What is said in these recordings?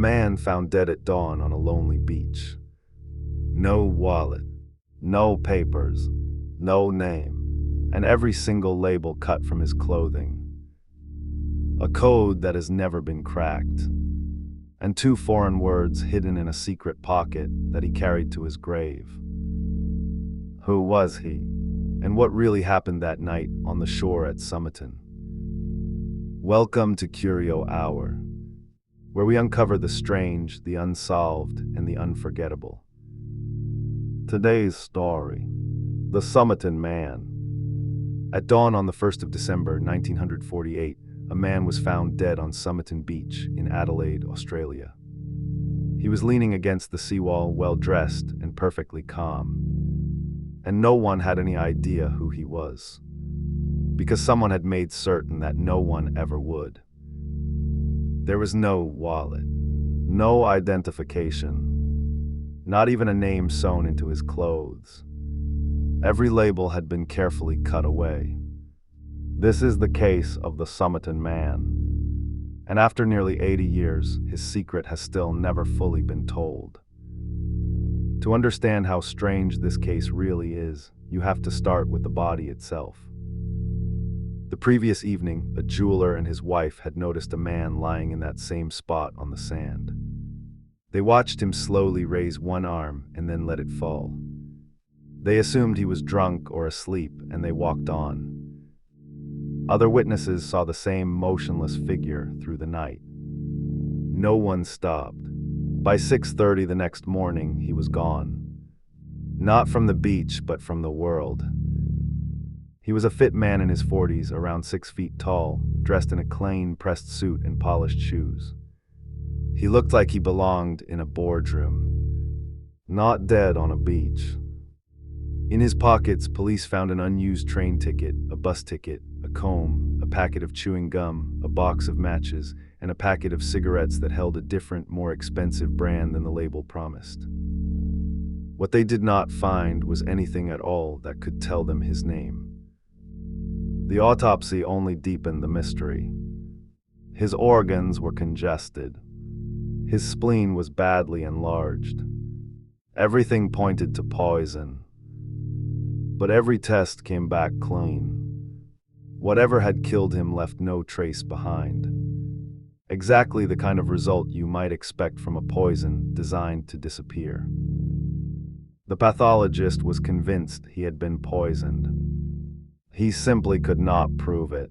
man found dead at dawn on a lonely beach. No wallet, no papers, no name, and every single label cut from his clothing. A code that has never been cracked, and 2 foreign words hidden in a secret pocket that he carried to his grave. Who was he? And what really happened that night on the shore at Somerton? Welcome to Curio Hour, where we uncover the strange, the unsolved, and the unforgettable. Today's story: the Somerton Man. At dawn on the 1st of December 1948, a man was found dead on Somerton Beach in Adelaide, Australia. He was leaning against the seawall, well-dressed and perfectly calm. And no one had any idea who he was, because someone had made certain that no one ever would. There was no wallet, no identification, not even a name sewn into his clothes. Every label had been carefully cut away. This is the case of the Somerton Man. And after nearly 80 years, his secret has still never fully been told. To understand how strange this case really is, you have to start with the body itself. The previous evening, a jeweler and his wife had noticed a man lying in that same spot on the sand. They watched him slowly raise one arm and then let it fall. They assumed he was drunk or asleep, and they walked on. Other witnesses saw the same motionless figure through the night. No one stopped. By 6:30 the next morning, he was gone. Not from the beach, but from the world. He was a fit man in his 40s, around 6 feet tall, dressed in a clean pressed suit and polished shoes. He looked like he belonged in a boardroom, not dead on a beach. In his pockets, police found an unused train ticket, a bus ticket, a comb, a packet of chewing gum, a box of matches, and a packet of cigarettes that held a different, more expensive brand than the label promised. What they did not find was anything at all that could tell them his name. The autopsy only deepened the mystery. His organs were congested. His spleen was badly enlarged. Everything pointed to poison. But every test came back clean. Whatever had killed him left no trace behind. Exactly the kind of result you might expect from a poison designed to disappear. The pathologist was convinced he had been poisoned. He simply could not prove it.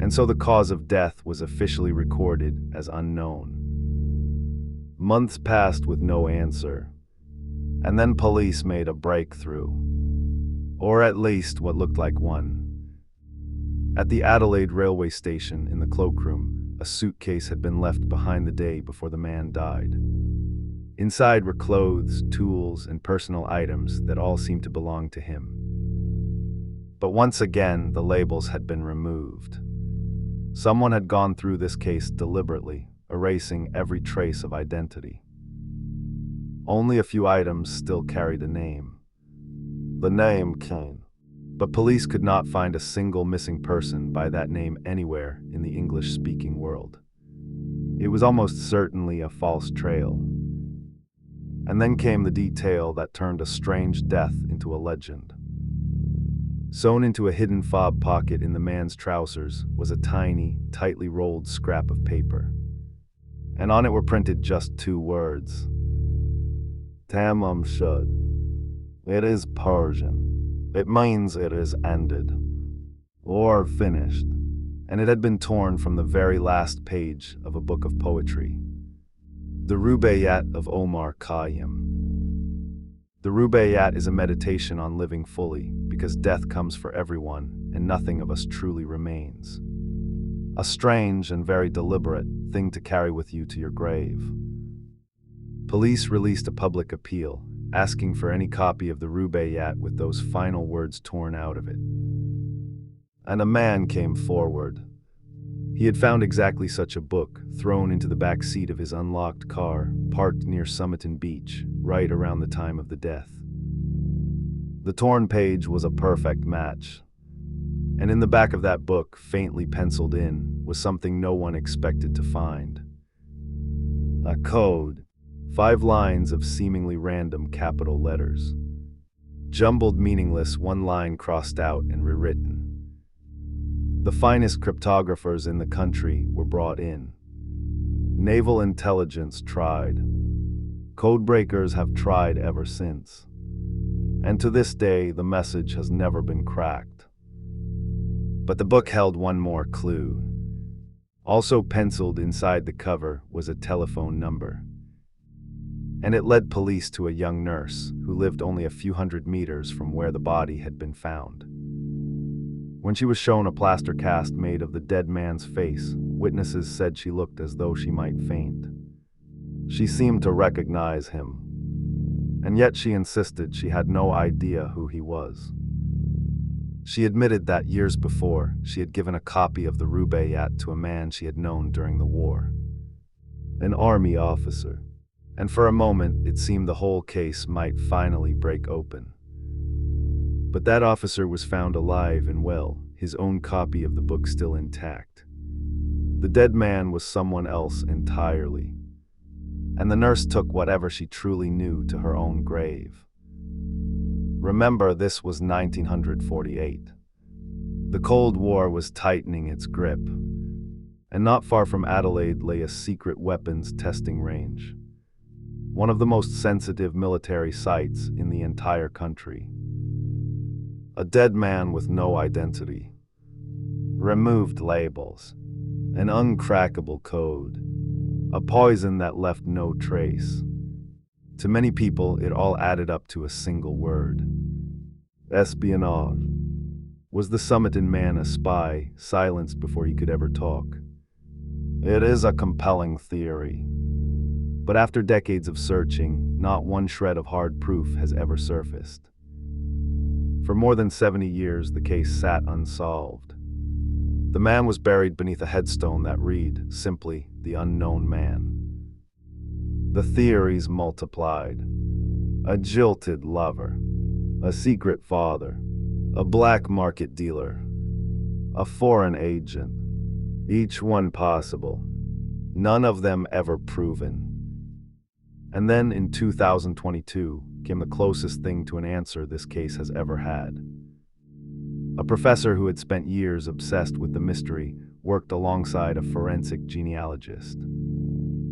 And so the cause of death was officially recorded as unknown. Months passed with no answer. And then police made a breakthrough. Or at least what looked like one. At the Adelaide railway station in the cloakroom, a suitcase had been left behind the day before the man died. Inside were clothes, tools, and personal items that all seemed to belong to him. But once again, the labels had been removed. Someone had gone through this case deliberately, erasing every trace of identity. Only a few items still carried a name. The name Kane. But police could not find a single missing person by that name anywhere in the English-speaking world. It was almost certainly a false trail. And then came the detail that turned a strange death into a legend. Sewn into a hidden fob pocket in the man's trousers was a tiny, tightly rolled scrap of paper. And on it were printed just 2 words. Tamam Shud. It is Persian. It means it is ended, or finished, and it had been torn from the very last page of a book of poetry, the Rubaiyat of Omar Khayyam. The Rubaiyat is a meditation on living fully, because death comes for everyone, and nothing of us truly remains. A strange and very deliberate thing to carry with you to your grave. Police released a public appeal, asking for any copy of the Rubaiyat with those final words torn out of it. And a man came forward. He had found exactly such a book, thrown into the back seat of his unlocked car, parked near Somerton Beach, right around the time of the death. The torn page was a perfect match. And in the back of that book, faintly penciled in, was something no one expected to find. A code. 5 lines of seemingly random capital letters. Jumbled, meaningless, one line crossed out and rewritten. The finest cryptographers in the country were brought in. Naval intelligence tried. Codebreakers have tried ever since. And to this day, the message has never been cracked. But the book held one more clue. Also penciled inside the cover was a telephone number. And it led police to a young nurse who lived only a few hundred meters from where the body had been found. When she was shown a plaster cast made of the dead man's face, witnesses said she looked as though she might faint. She seemed to recognize him, and yet she insisted she had no idea who he was. She admitted that years before, she had given a copy of the Rubaiyat to a man she had known during the war, an army officer. And for a moment, it seemed the whole case might finally break open. But that officer was found alive and well, his own copy of the book still intact. The dead man was someone else entirely. And the nurse took whatever she truly knew to her own grave. Remember, this was 1948. The Cold War was tightening its grip. And not far from Adelaide lay a secret weapons testing range. One of the most sensitive military sites in the entire country. A dead man with no identity. Removed labels. An uncrackable code. A poison that left no trace. To many people, it all added up to a single word. Espionage. Was the Somerton Man a spy, silenced before he could ever talk? It is a compelling theory. But after decades of searching, not one shred of hard proof has ever surfaced. For more than 70 years, the case sat unsolved. The man was buried beneath a headstone that read, simply, the unknown man. The theories multiplied. A jilted lover. A secret father. A black market dealer. A foreign agent. Each one possible. None of them ever proven. And then in 2022 came the closest thing to an answer this case has ever had. A professor who had spent years obsessed with the mystery worked alongside a forensic genealogist.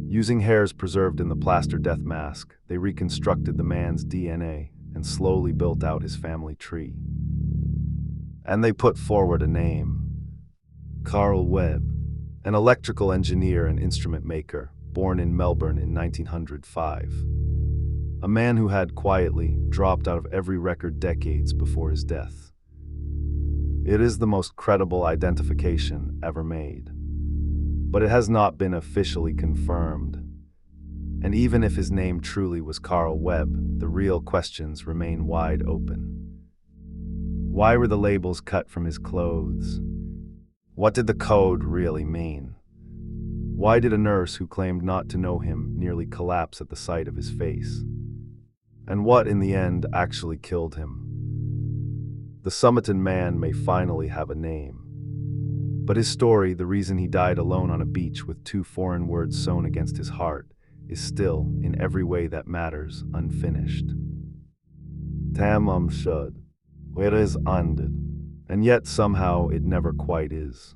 Using hairs preserved in the plaster death mask, they reconstructed the man's DNA and slowly built out his family tree. And they put forward a name. Carl Webb, an electrical engineer and instrument maker, born in Melbourne in 1905. A man who had quietly dropped out of every record decades before his death. It is the most credible identification ever made. But it has not been officially confirmed. And even if his name truly was Carl Webb, the real questions remain wide open. Why were the labels cut from his clothes? What did the code really mean? Why did a nurse who claimed not to know him nearly collapse at the sight of his face? And what, in the end, actually killed him? The Somerton Man may finally have a name. But his story, the reason he died alone on a beach with 2 foreign words sewn against his heart, is still, in every way that matters, unfinished. Tamam Shud. It is ended. And yet somehow it never quite is.